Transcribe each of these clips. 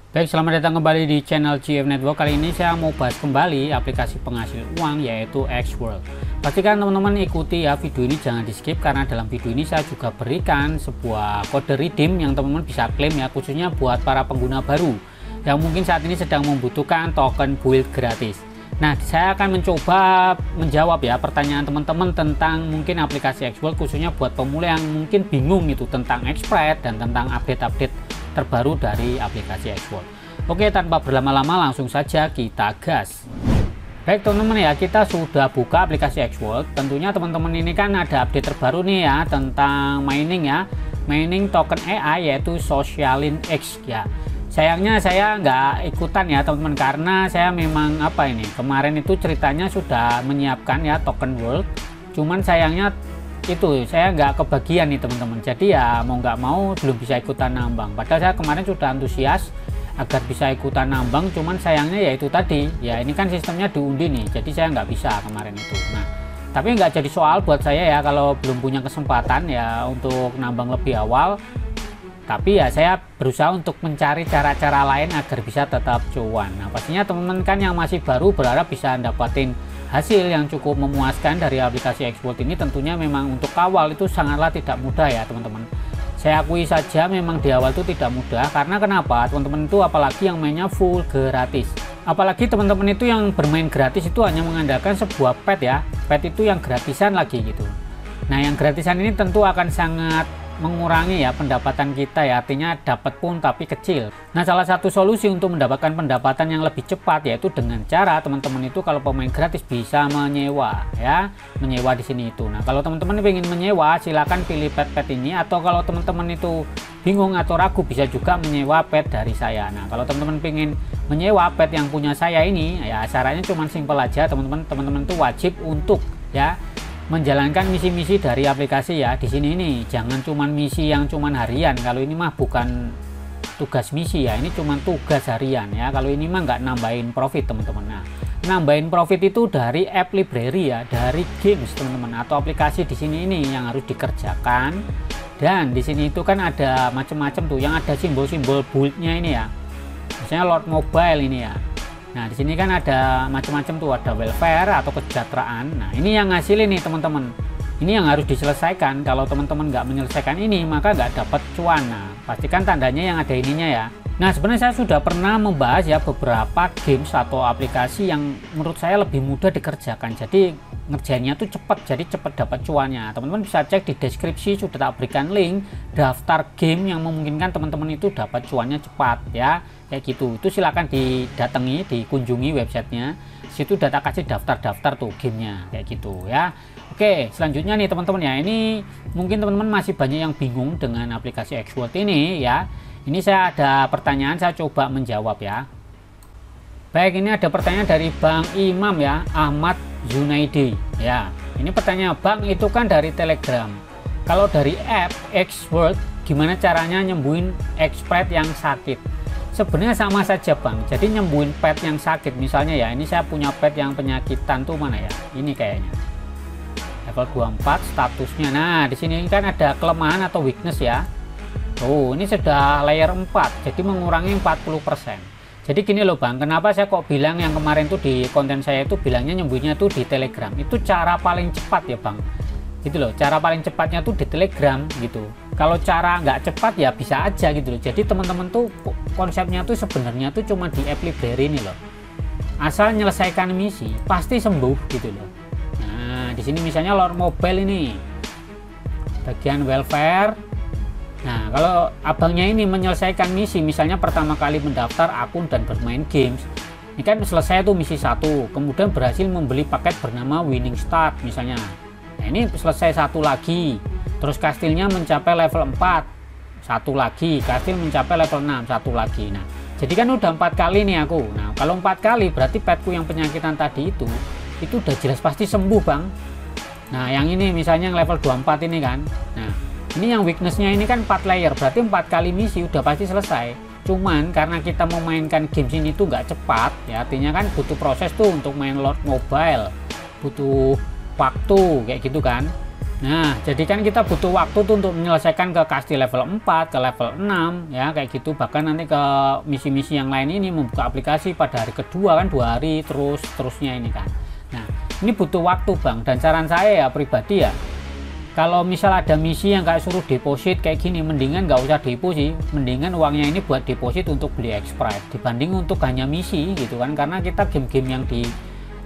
Baik, selamat datang kembali di channel GF Network. Kali ini saya mau bahas kembali aplikasi penghasil uang yaitu Xworld. Pastikan teman-teman ikuti ya video ini, jangan di skip, karena dalam video ini saya juga berikan sebuah kode redeem yang teman-teman bisa klaim ya, khususnya buat para pengguna baru yang mungkin saat ini sedang membutuhkan token build gratis. Nah, saya akan mencoba menjawab ya pertanyaan teman-teman tentang mungkin aplikasi Xworld, khususnya buat pemula yang mungkin bingung itu tentang Xspread dan tentang update-update terbaru dari aplikasi Xworld. Oke, tanpa berlama-lama langsung saja kita gas. Baik teman-teman ya, kita sudah buka aplikasi Xworld. Tentunya teman-teman ini kan ada update terbaru nih ya tentang mining ya, mining token AI yaitu Socialin X ya. Sayangnya saya nggak ikutan ya teman-teman, karena saya memang kemarin itu ceritanya sudah menyiapkan ya token world, cuman sayangnya itu saya nggak kebagian nih teman-teman, jadi ya mau nggak mau belum bisa ikutan nambang. Padahal saya kemarin sudah antusias agar bisa ikutan nambang, cuman sayangnya ya itu tadi ya, ini kan sistemnya diundi nih, jadi saya nggak bisa kemarin itu. Nah, tapi nggak jadi soal buat saya ya kalau belum punya kesempatan ya untuk nambang lebih awal. Tapi ya saya berusaha untuk mencari cara-cara lain agar bisa tetap cuan. Nah, pastinya teman-teman kan yang masih baru berharap bisa dapatin hasil yang cukup memuaskan dari aplikasi Xworld ini. Tentunya memang untuk awal itu sangatlah tidak mudah ya teman-teman. Saya akui saja memang di awal itu tidak mudah, karena kenapa teman-teman itu apalagi yang mainnya full gratis. Apalagi teman-teman itu yang bermain gratis itu hanya mengandalkan sebuah pet ya, pet itu yang gratisan lagi gitu. Nah, yang gratisan ini tentu akan sangat mengurangi ya pendapatan kita ya, artinya dapat pun tapi kecil. Nah, salah satu solusi untuk mendapatkan pendapatan yang lebih cepat yaitu dengan cara teman-teman itu kalau pemain gratis bisa menyewa ya, menyewa di sini itu. Nah, kalau teman-teman ingin menyewa silakan pilih pet-pet ini, atau kalau teman-teman itu bingung atau ragu bisa juga menyewa pet dari saya. Nah, kalau teman-teman ingin menyewa pet yang punya saya ini ya, syaratnya cuma simpel aja teman-teman itu wajib untuk ya menjalankan misi-misi dari aplikasi ya. Di sini ini jangan cuman misi yang cuman harian, kalau ini mah bukan tugas misi ya, ini cuman tugas harian ya. Kalau ini mah nggak nambahin profit teman-teman. Nah, nambahin profit itu dari app library ya, dari games teman-teman, atau aplikasi di sini ini yang harus dikerjakan. Dan di sini itu kan ada macam-macam tuh, yang ada simbol-simbol buildnya ini ya, misalnya Lord Mobile ini ya. Nah, di sini kan ada macam-macam tuh, ada welfare atau kesejahteraan. Nah, ini yang ngasilin nih teman-teman. Ini yang harus diselesaikan. Kalau teman-teman nggak menyelesaikan ini, maka nggak dapat cuan. Nah, pastikan tandanya yang ada ininya ya. Nah, sebenarnya saya sudah pernah membahas ya beberapa games atau aplikasi yang menurut saya lebih mudah dikerjakan. Jadi ngerjainnya tuh cepat, jadi cepat dapat cuannya. Teman-teman bisa cek di deskripsi, sudah tak berikan link daftar game yang memungkinkan teman-teman itu dapat cuannya cepat ya. Kayak gitu. Itu silakan didatangi, dikunjungi websitenya. Situ data kasih daftar-daftar tuh gamenya kayak gitu ya. Oke, selanjutnya nih teman-teman ya, ini mungkin teman-teman masih banyak yang bingung dengan aplikasi Xworld ini ya. Ini saya ada pertanyaan, saya coba menjawab ya. Baik, ini ada pertanyaan dari Bang Imam ya, Ahmad Zunaidi ya. Ini pertanyaan, Bang, itu kan dari Telegram. Kalau dari app Xworld gimana caranya nyembuhin Xspread yang sakit? Sebenarnya sama saja Bang. Jadi nyembuhin pet yang sakit, misalnya ya, ini saya punya pet yang penyakitan tuh, mana ya? Ini kayaknya. Level 24 statusnya. Nah, di sini kan ada kelemahan atau weakness ya. Oh, ini sudah layer 4, jadi mengurangi 40%. Jadi gini loh Bang, kenapa saya kok bilang yang kemarin tuh di konten saya itu bilangnya nyembuhnya tuh di Telegram. Itu cara paling cepat ya Bang. Gitu loh, cara paling cepatnya tuh di Telegram gitu. Kalau cara nggak cepat ya bisa aja gitu loh. Jadi teman-teman tuh konsepnya tuh sebenarnya tuh cuma di app library ini loh. Asal menyelesaikan misi pasti sembuh gitu loh. Nah, di sini misalnya Lord Mobile ini. Bagian welfare. Nah, kalau abangnya ini menyelesaikan misi, misalnya pertama kali mendaftar akun dan bermain games, ini kan selesai tuh misi 1, kemudian berhasil membeli paket bernama Winning Start misalnya. Nah, ini selesai satu lagi, terus kastilnya mencapai level 4, satu lagi, kastil mencapai level 6, satu lagi. Nah, jadi kan udah 4 kali nih aku. Nah, kalau 4 kali berarti petku yang penyakitan tadi itu udah jelas pasti sembuh Bang. Nah, yang ini misalnya yang level 24 ini kan. Nah, ini yang weaknessnya ini kan 4 layer, berarti 4 kali misi udah pasti selesai. Cuman karena kita memainkan games ini tuh nggak cepat ya, artinya kan butuh proses tuh untuk main Lord Mobile, butuh waktu kayak gitu kan. Nah, jadi kan kita butuh waktu tuh untuk menyelesaikan ke kastil level 4, ke level 6 ya, kayak gitu. Bahkan nanti ke misi-misi yang lain ini membuka aplikasi pada hari kedua kan, 2 hari terusnya ini kan. Nah, ini butuh waktu Bang, dan saran saya ya pribadi ya, kalau misal ada misi yang kayak suruh deposit kayak gini, mendingan nggak usah depo sih, mendingan uangnya ini buat deposit untuk beli X-Sprite dibanding untuk hanya misi gitu kan. Karena kita game-game yang di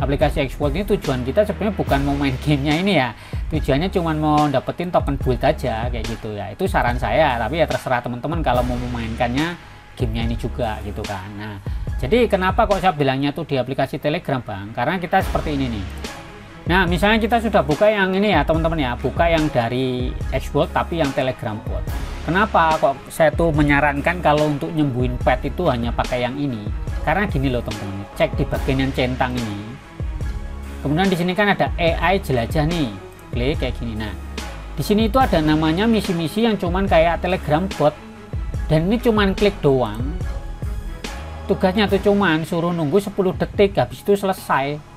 aplikasi X-World ini tujuan kita sebenarnya bukan mau main gamenya ini ya, tujuannya cuma mau dapetin token build aja kayak gitu ya. Itu saran saya, tapi ya terserah teman-teman kalau mau memainkannya gamenya ini juga gitu kan. Nah, jadi kenapa kok saya bilangnya tuh di aplikasi Telegram Bang, karena kita seperti ini nih. Nah, misalnya kita sudah buka yang ini ya teman-teman ya, buka yang dari X-World tapi yang Telegram bot. Kenapa kok saya tuh menyarankan kalau untuk nyembuhin pet itu hanya pakai yang ini? Karena gini loh teman-teman, cek di bagian yang centang ini. Kemudian di sini kan ada AI jelajah nih, klik kayak gini. Nah, di sini itu ada namanya misi-misi yang cuman kayak Telegram bot, dan ini cuman klik doang. Tugasnya tuh cuman suruh nunggu 10 detik, habis itu selesai.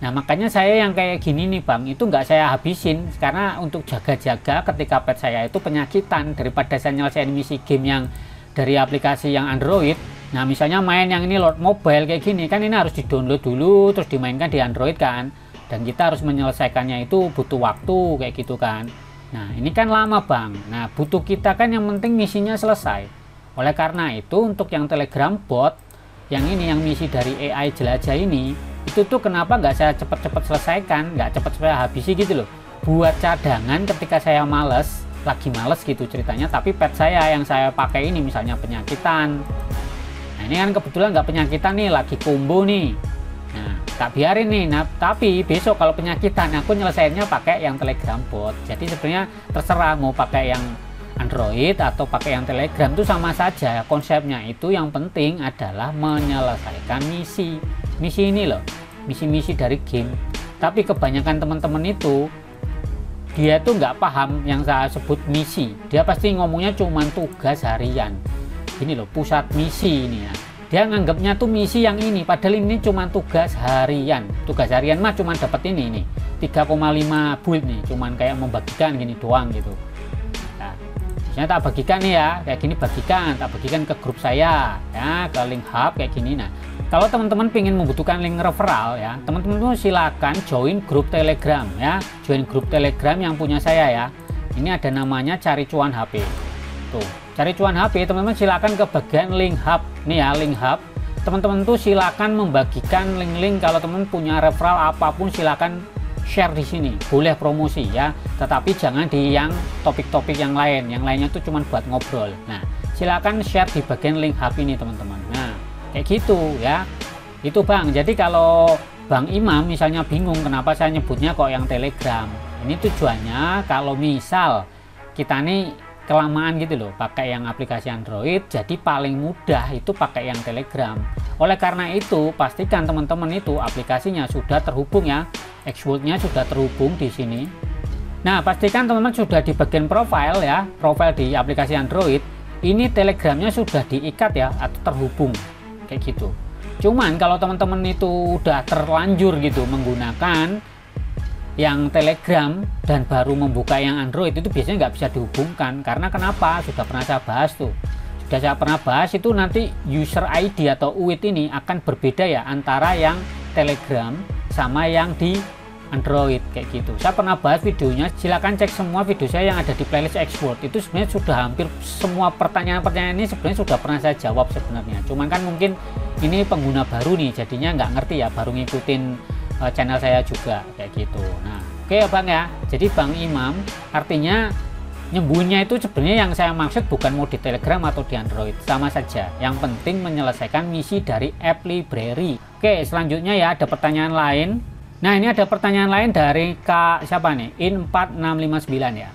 Nah, makanya saya yang kayak gini nih Bang, itu nggak saya habisin karena untuk jaga-jaga ketika pet saya itu penyakitan, daripada saya nyelesain misi game yang dari aplikasi yang Android. Nah, misalnya main yang ini Lord Mobile kayak gini kan, ini harus di-download dulu terus dimainkan di Android kan, dan kita harus menyelesaikannya itu butuh waktu kayak gitu kan. Nah, ini kan lama Bang. Nah, butuh kita kan yang penting misinya selesai. Oleh karena itu untuk yang Telegram bot yang ini, yang misi dari AI jelajah ini, itu tuh kenapa nggak saya cepet-cepet selesaikan, nggak cepet saya habisi gitu loh, buat cadangan ketika saya lagi males gitu ceritanya, tapi pet saya yang saya pakai ini misalnya penyakitan. Nah, ini kan kebetulan nggak penyakitan nih, lagi combo nih. Nah, tak biarin nih. Nah, tapi besok kalau penyakitan aku nyelesainnya pakai yang Telegram bot. Jadi sebenarnya terserah mau pakai yang Android atau pakai yang Telegram, itu sama saja konsepnya. Itu yang penting adalah menyelesaikan misi ini loh, misi-misi dari game. Tapi kebanyakan teman-teman itu dia tuh nggak paham yang saya sebut misi. Dia pasti ngomongnya cuma tugas harian. Ini loh, pusat misi ini ya. Dia nganggapnya tuh misi yang ini, padahal ini cuma tugas harian. Tugas harian mah cuma dapat ini nih, 3,5 build nih, cuman kayak membagikan gini doang gitu. Nah, misalnya tak bagikan nih ya, kayak gini bagikan, tak bagikan ke grup saya ya, ke link hub kayak gini. Nah, kalau teman-teman ingin membutuhkan link referral ya, teman-teman silakan join grup Telegram ya, join grup Telegram yang punya saya ya. Ini ada namanya Cari Cuan HP. Tuh, Cari Cuan HP, teman-teman silakan ke bagian link hub nih ya, link hub. Teman-teman tuh silakan membagikan link-link, kalau teman punya referral apapun silakan share di sini, boleh promosi ya, tetapi jangan di yang topik-topik yang lain. Yang lainnya tuh cuma buat ngobrol. Nah, silakan share di bagian link hub ini teman-teman. Nah, kayak gitu ya. Itu Bang. Jadi kalau Bang Imam misalnya bingung kenapa saya nyebutnya kok yang Telegram, ini tujuannya kalau misal kita nih kelamaan gitu loh pakai yang aplikasi Android, jadi paling mudah itu pakai yang Telegram. Oleh karena itu pastikan teman-teman itu aplikasinya sudah terhubung ya, X-World-nya sudah terhubung di sini. Nah, pastikan teman-teman sudah di bagian profile ya, profile di aplikasi Android ini Telegramnya sudah diikat ya atau terhubung kayak gitu. Cuman kalau teman-teman itu udah terlanjur gitu menggunakan yang Telegram dan baru membuka yang Android, itu biasanya nggak bisa dihubungkan. Karena kenapa? Sudah pernah saya bahas tuh, sudah saya pernah bahas itu nanti user ID atau UID ini akan berbeda ya antara yang Telegram sama yang di Android kayak gitu. Saya pernah bahas videonya, silahkan cek semua video saya yang ada di playlist X-World. Itu sebenarnya sudah hampir semua pertanyaan-pertanyaan ini sebenarnya sudah pernah saya jawab sebenarnya. Cuman kan mungkin ini pengguna baru nih, jadinya nggak ngerti ya, baru ngikutin channel saya juga kayak gitu. Nah, oke ya Bang ya. Jadi Bang Imam artinya nyembuhnya itu sebenarnya yang saya maksud bukan mau di Telegram atau di Android, sama saja. Yang penting menyelesaikan misi dari app library. Oke, selanjutnya ya ada pertanyaan lain. Nah, ini ada pertanyaan lain dari Kak siapa nih? In4659 ya.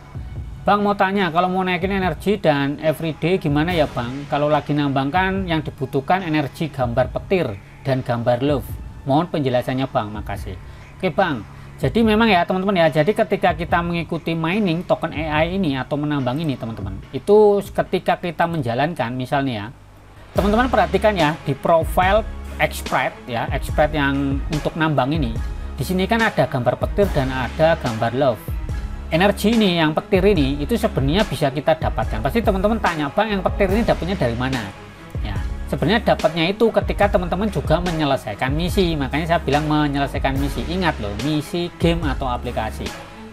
Bang mau tanya, kalau mau naikin energi dan everyday gimana ya Bang? Kalau lagi nambangkan yang dibutuhkan energi gambar petir dan gambar love. Mohon penjelasannya Bang, makasih. Oke Bang, jadi memang ya teman-teman ya, jadi ketika kita mengikuti mining token AI ini atau menambang ini teman-teman, itu ketika kita menjalankan misalnya ya, teman-teman perhatikan ya di profile X-Sprite ya, X-Sprite yang untuk nambang ini, di sini kan ada gambar petir dan ada gambar love. energi ini, yang petir ini, itu sebenarnya bisa kita dapatkan. Pasti teman-teman tanya, Bang, yang petir ini dapatnya dari mana? Ya, sebenarnya dapatnya itu ketika teman-teman juga menyelesaikan misi. Makanya saya bilang menyelesaikan misi. Ingat loh, misi game atau aplikasi.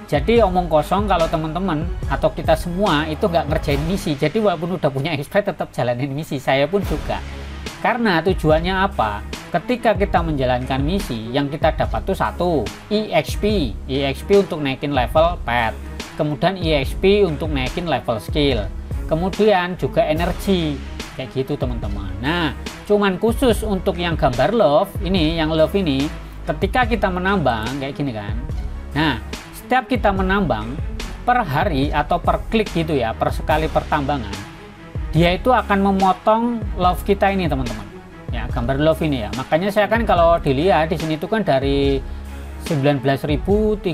Jadi omong kosong kalau teman-teman atau kita semua itu nggak ngerjain misi. Jadi walaupun udah punya expert tetap jalanin misi. Saya pun juga. Karena tujuannya apa? Ketika kita menjalankan misi, yang kita dapat tuh satu, EXP untuk naikin level pet, kemudian EXP untuk naikin level skill, kemudian juga energi, kayak gitu teman-teman. Nah, cuman khusus untuk yang gambar love ini, yang love ini, ketika kita menambang kayak gini kan. Nah, setiap kita menambang per hari atau per klik gitu ya, per sekali pertambangan, dia itu akan memotong love kita ini teman-teman. Ya, gambar love ini ya. Makanya saya kan kalau dilihat di sini itu kan dari 19.326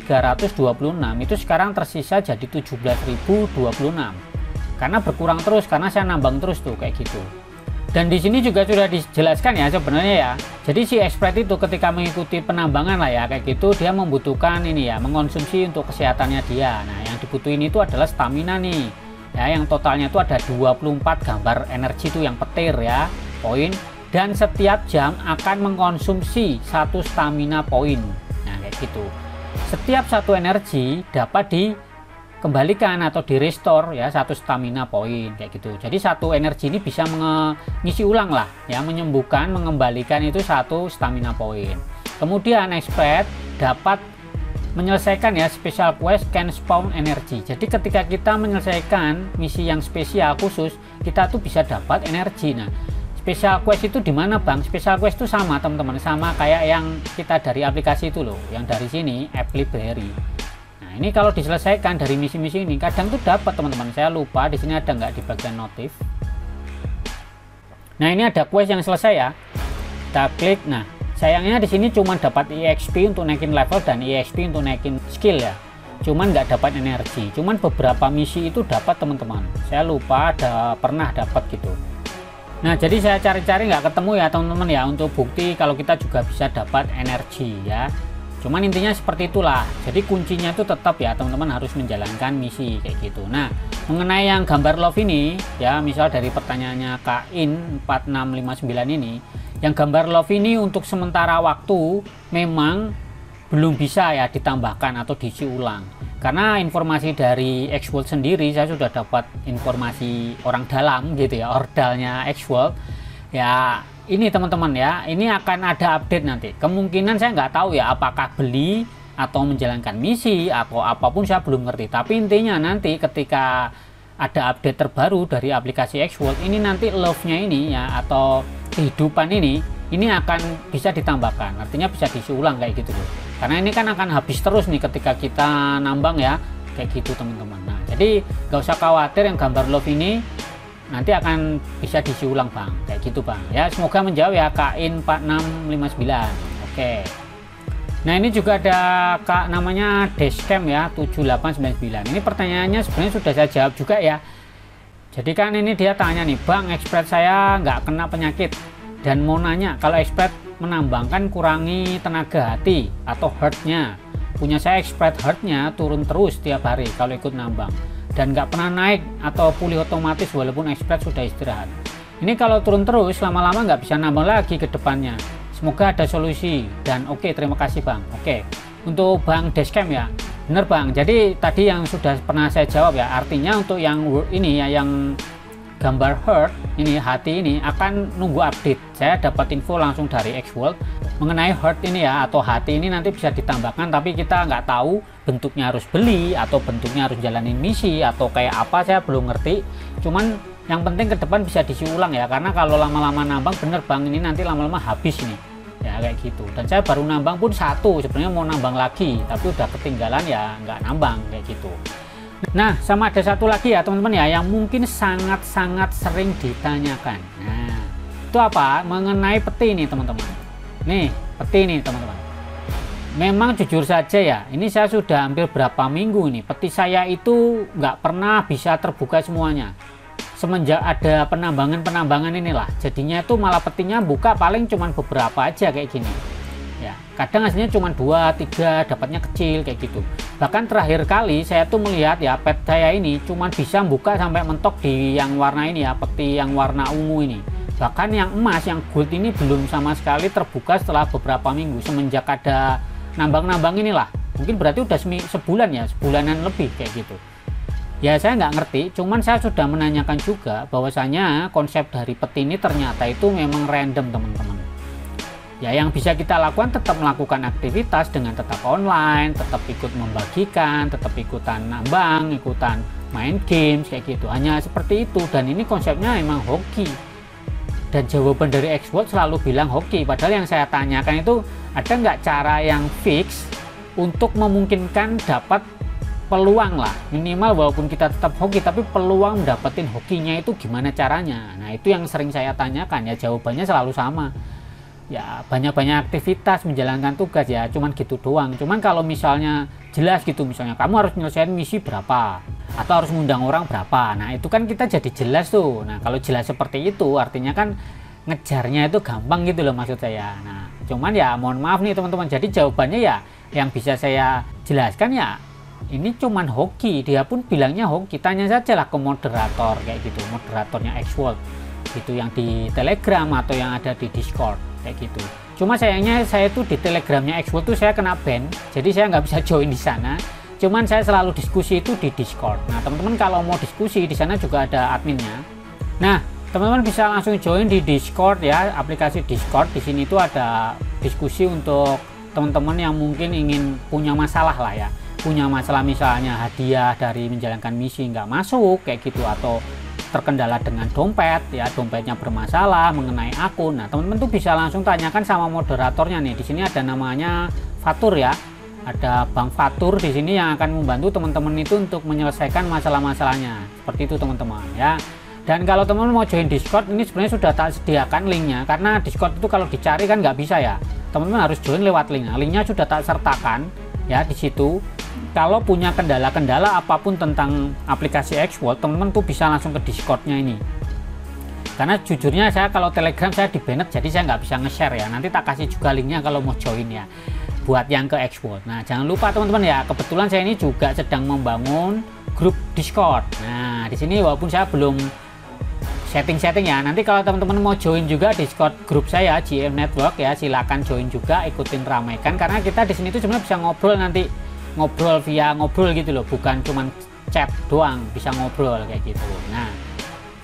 itu sekarang tersisa jadi 17.026. Karena berkurang terus karena saya nambang terus tuh kayak gitu. Dan di sini juga sudah dijelaskan ya sebenarnya ya. Jadi si expert itu ketika mengikuti penambangan lah ya kayak gitu, dia membutuhkan ini ya, mengonsumsi untuk kesehatannya dia. Nah, yang dibutuhin itu adalah stamina nih. Ya, yang totalnya itu ada 24 gambar energi itu yang petir ya, poin. Dan setiap jam akan mengkonsumsi satu stamina poin. Nah, kayak gitu. Setiap satu energi dapat dikembalikan atau di restore ya, satu stamina poin kayak gitu. Jadi satu energi ini bisa mengisi ulang lah ya, menyembuhkan, mengembalikan itu satu stamina poin. Kemudian expert dapat menyelesaikan ya special quest can spawn energi. Jadi ketika kita menyelesaikan misi yang spesial khusus, kita tuh bisa dapat energi. Nah, special quest itu di mana Bang? Special quest itu sama teman-teman, sama kayak yang kita dari aplikasi itu loh, yang dari sini app library. Nah, ini kalau diselesaikan dari misi-misi ini kadang tuh dapat teman-teman. Saya lupa di sini ada nggak di bagian notif. Nah, ini ada quest yang selesai ya. Kita klik. Nah, sayangnya di sini cuma dapat EXP untuk naikin level dan EXP untuk naikin skill ya. Cuman nggak dapat energi. Cuman beberapa misi itu dapat teman-teman. Saya lupa pernah dapat gitu. Nah, jadi saya cari-cari nggak ketemu ya teman-teman ya, untuk bukti kalau kita juga bisa dapat energi ya. Cuman intinya seperti itulah. Jadi kuncinya itu tetap ya teman-teman harus menjalankan misi kayak gitu. Nah, mengenai yang gambar love ini ya, misal dari pertanyaannya Kain 4659 ini, yang gambar love ini untuk sementara waktu memang belum bisa ya ditambahkan atau diisi ulang. Karena informasi dari Xworld sendiri, saya sudah dapat informasi orang dalam gitu ya, ordalnya Xworld ya. Ini teman-teman ya, ini akan ada update nanti. Kemungkinan saya nggak tahu ya apakah beli atau menjalankan misi atau apapun, saya belum ngerti. Tapi intinya nanti ketika ada update terbaru dari aplikasi Xworld ini, nanti love-nya ini ya atau kehidupan ini akan bisa ditambahkan, artinya bisa diisi ulang kayak gitu loh. Karena ini kan akan habis terus nih ketika kita nambang ya, kayak gitu teman-teman. Nah, jadi nggak usah khawatir, yang gambar love ini nanti akan bisa diisi ulang Bang, kayak gitu Bang ya. Semoga menjawab ya Kain 4659. Oke. Nah, ini juga ada Kak namanya Dashcam ya 7899. Ini pertanyaannya sebenarnya sudah saya jawab juga ya. Jadi kan ini dia tanya nih, Bang, expert saya nggak kena penyakit dan mau nanya, kalau expert menambangkan kurangi tenaga hati atau heartnya. Punya saya expert heartnya turun terus tiap hari kalau ikut nambang, dan nggak pernah naik atau pulih otomatis walaupun expert sudah istirahat. Ini kalau turun terus lama-lama nggak bisa nambang lagi ke depannya. Semoga ada solusi. Dan oke, terima kasih Bang. Oke, untuk Bang Dashcam ya, bener Bang. Jadi tadi yang sudah pernah saya jawab ya, artinya untuk yang ini ya, yang gambar heart ini, hati ini akan nunggu update. Saya dapat info langsung dari Xworld mengenai heart ini ya, atau hati ini nanti bisa ditambahkan, tapi kita nggak tahu bentuknya harus beli atau bentuknya harus jalanin misi atau kayak apa, saya belum ngerti. Cuman yang penting ke depan bisa diisi ulang ya, karena kalau lama-lama nambang bener Bang, ini nanti lama-lama habis nih ya, kayak gitu. Dan saya baru nambang pun satu, sebenarnya mau nambang lagi tapi udah ketinggalan ya, nggak nambang kayak gitu. Nah, sama ada satu lagi ya teman-teman ya, yang mungkin sangat-sangat sering ditanyakan. Nah, itu apa? Mengenai peti nih teman-teman. Nih, peti nih teman-teman. Memang jujur saja ya, ini saya sudah hampir berapa minggu ini, peti saya itu nggak pernah bisa terbuka semuanya. Semenjak ada penambangan inilah, jadinya itu malah petinya buka paling cuman beberapa aja kayak gini. Ya, kadang hasilnya cuma 2, 3, dapatnya kecil kayak gitu. Bahkan terakhir kali saya tuh melihat ya pet saya ini cuman bisa buka sampai mentok di yang warna ini ya, peti yang warna ungu ini. Bahkan yang emas, yang gold ini belum sama sekali terbuka setelah beberapa minggu semenjak ada nambang-nambang inilah. Mungkin berarti udah sebulan ya, sebulanan lebih kayak gitu. Ya saya nggak ngerti, cuman saya sudah menanyakan juga bahwasanya konsep dari peti ini ternyata itu memang random teman-teman. Ya yang bisa kita lakukan tetap melakukan aktivitas dengan tetap online, tetap ikut membagikan, tetap ikutan nambang, ikutan main games kayak gitu. Hanya seperti itu, dan ini konsepnya emang hoki. Dan jawaban dari Xworld selalu bilang hoki, padahal yang saya tanyakan itu ada nggak cara yang fix untuk memungkinkan dapat peluang lah, minimal walaupun kita tetap hoki tapi peluang dapetin hokinya itu gimana caranya. Nah itu yang sering saya tanyakan, ya jawabannya selalu sama. Ya banyak-banyak aktivitas, menjalankan tugas, ya cuman gitu doang. Cuman kalau misalnya jelas gitu, misalnya kamu harus menyelesaikan misi berapa atau harus ngundang orang berapa, nah itu kan kita jadi jelas tuh. Nah kalau jelas seperti itu artinya kan ngejarnya itu gampang gitu loh maksud saya. Nah cuman ya mohon maaf nih teman-teman, jadi jawabannya ya yang bisa saya jelaskan ya ini cuman hoki. Dia pun bilangnya hoki, tanya saja lah ke moderator kayak gitu, moderatornya Xworld itu yang di Telegram atau yang ada di Discord kayak gitu. Cuma sayangnya saya tuh di Telegramnya Xworld tuh saya kena ban, jadi saya nggak bisa join di sana. Cuman saya selalu diskusi itu di Discord. Nah teman-teman kalau mau diskusi di sana juga ada adminnya. Nah teman-teman bisa langsung join di Discord ya, aplikasi Discord. Di sini tuh ada diskusi untuk teman-teman yang mungkin ingin punya masalah lah ya, punya masalah misalnya hadiah dari menjalankan misi nggak masuk kayak gitu, atau terkendala dengan dompet ya, dompetnya bermasalah mengenai akun. Nah teman-teman tuh bisa langsung tanyakan sama moderatornya nih. Di sini ada namanya Fatur ya, ada Bang Fatur di sini yang akan membantu teman-teman itu untuk menyelesaikan masalah-masalahnya seperti itu teman-teman ya. Dan kalau teman-teman mau join Discord, ini sebenarnya sudah tak sediakan linknya, karena Discord itu kalau dicari kan nggak bisa ya, teman-teman harus join lewat link. Nah, linknya sudah tak sertakan ya di situ. Kalau punya kendala-kendala apapun tentang aplikasi Xworld, teman-teman tuh bisa langsung ke Discordnya ini. Karena jujurnya saya kalau Telegram saya di banned, jadi saya nggak bisa nge-share ya. Nanti tak kasih juga linknya kalau mau join ya, buat yang ke Xworld. Nah jangan lupa teman-teman ya, kebetulan saya ini juga sedang membangun grup Discord. Nah di sini walaupun saya belum setting ya, nanti kalau teman-teman mau join juga Discord grup saya GM Network ya, silakan join juga, ikutin ramaikan, karena kita di sini tuh sebenarnya bisa ngobrol, nanti ngobrol via ngobrol gitu loh, bukan cuman chat doang, bisa ngobrol kayak gitu. Nah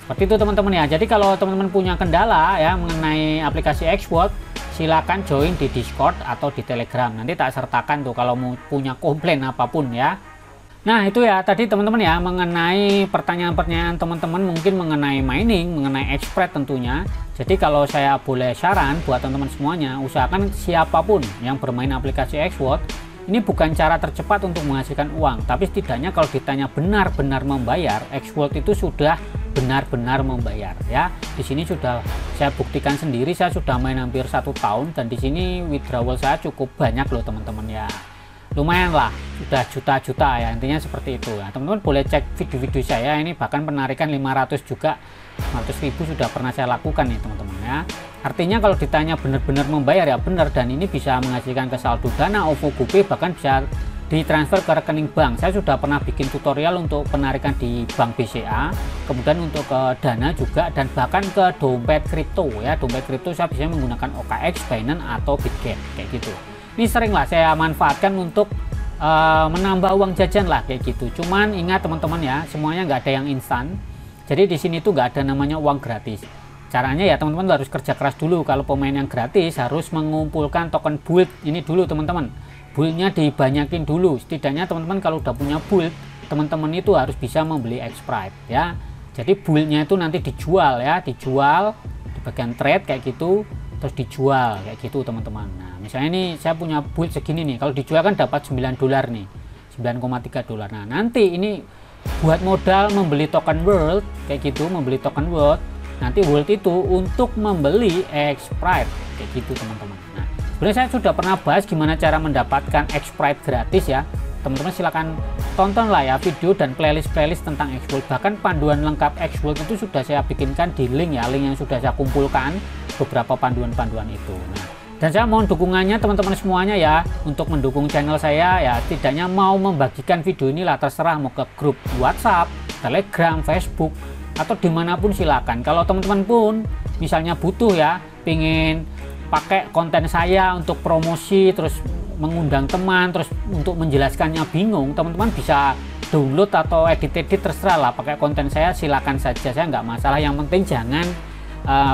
seperti itu teman-teman ya. Jadi kalau teman-teman punya kendala ya mengenai aplikasi Xworld, silakan join di Discord atau di Telegram, nanti tak sertakan tuh kalau mau punya komplain apapun ya. Nah itu ya tadi teman-teman ya, mengenai pertanyaan-pertanyaan teman-teman mungkin mengenai mining, mengenai Xspread tentunya. Jadi kalau saya boleh saran buat teman-teman semuanya, usahakan siapapun yang bermain aplikasi Xworld, ini bukan cara tercepat untuk menghasilkan uang, tapi setidaknya kalau ditanya benar-benar membayar, Xworld itu sudah benar-benar membayar ya. Di sini sudah saya buktikan sendiri, saya sudah main hampir 1 tahun dan di sini withdrawal saya cukup banyak loh teman-teman ya. Lumayan lah, sudah juta-juta ya, intinya seperti itu ya. Teman-teman boleh cek video-video saya, ini bahkan penarikan 500 juga, 500.000 sudah pernah saya lakukan nih teman-teman ya. Artinya kalau ditanya benar-benar membayar ya benar, dan ini bisa menghasilkan ke saldo Dana, OVO, GoPay, bahkan bisa ditransfer ke rekening bank. Saya sudah pernah bikin tutorial untuk penarikan di bank BCA, kemudian untuk ke Dana juga, dan bahkan ke dompet kripto ya. Dompet kripto saya bisa menggunakan OKX, Binance atau Bitget kayak gitu. Ini sering lah saya manfaatkan untuk menambah uang jajan lah kayak gitu. Cuman ingat teman-teman ya, semuanya nggak ada yang instan. Jadi di sini tuh nggak ada namanya uang gratis. Caranya ya teman-teman harus kerja keras dulu. Kalau pemain yang gratis harus mengumpulkan token build ini dulu teman-teman. Buildnya dibanyakin dulu. Setidaknya teman-teman kalau udah punya build, teman-teman itu harus bisa membeli Xspread ya. Jadi buildnya itu nanti dijual ya, dijual di bagian trade kayak gitu, terus dijual kayak gitu teman-teman. Nah misalnya ini saya punya build segini nih, kalau dijual kan dapat 9 dolar nih, 9,3 dolar. Nah nanti ini buat modal membeli token world kayak gitu, membeli token world, nanti world itu untuk membeli Xspread kayak gitu teman-teman. Nah sebenarnya saya sudah pernah bahas gimana cara mendapatkan Xspread gratis ya. Teman-teman silahkan tonton lah ya video dan playlist tentang Xworld. Bahkan panduan lengkap Xworld itu sudah saya bikinkan di link ya, link yang sudah saya kumpulkan beberapa panduan-panduan itu. Nah Dan saya mohon dukungannya teman-teman semuanya ya, untuk mendukung channel saya ya, setidaknya mau membagikan video ini lah, terserah mau ke grup WhatsApp, Telegram, Facebook, atau dimanapun silakan. Kalau teman-teman pun misalnya butuh ya, pingin pakai konten saya untuk promosi, terus mengundang teman, terus untuk menjelaskannya bingung, teman-teman bisa download atau edit-edit, terserah lah pakai konten saya, silakan saja, saya nggak masalah. Yang penting jangan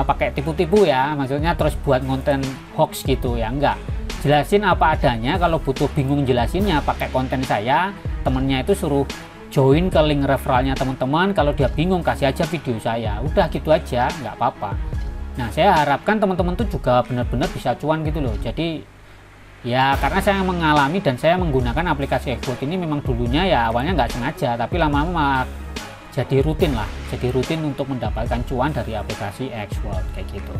pakai tipu-tipu ya, maksudnya terus buat konten hoax gitu ya, enggak. Jelasin apa adanya. Kalau butuh bingung jelasinnya, pakai konten saya, temennya itu suruh join ke link referralnya teman-teman. Kalau dia bingung, kasih aja video saya, udah gitu aja, nggak apa-apa. Nah, saya harapkan teman-teman tuh juga benar-benar bisa cuan gitu loh. Jadi ya, karena saya mengalami dan saya menggunakan aplikasi Xworld ini, memang dulunya ya awalnya nggak sengaja, tapi lama-lama jadi rutin lah, jadi rutin untuk mendapatkan cuan dari aplikasi Xworld kayak gitu.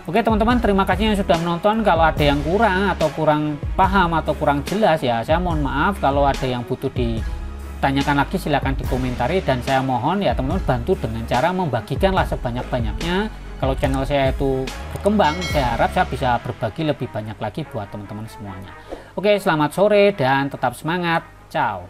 Oke teman-teman, terima kasih yang sudah menonton. Kalau ada yang kurang atau kurang paham atau kurang jelas ya, saya mohon maaf. Kalau ada yang butuh ditanyakan lagi, silahkan dikomentari, dan saya mohon ya teman-teman bantu dengan cara membagikan lah sebanyak-banyaknya. Kalau channel saya itu berkembang, saya harap saya bisa berbagi lebih banyak lagi buat teman-teman semuanya. Oke, selamat sore dan tetap semangat. Ciao.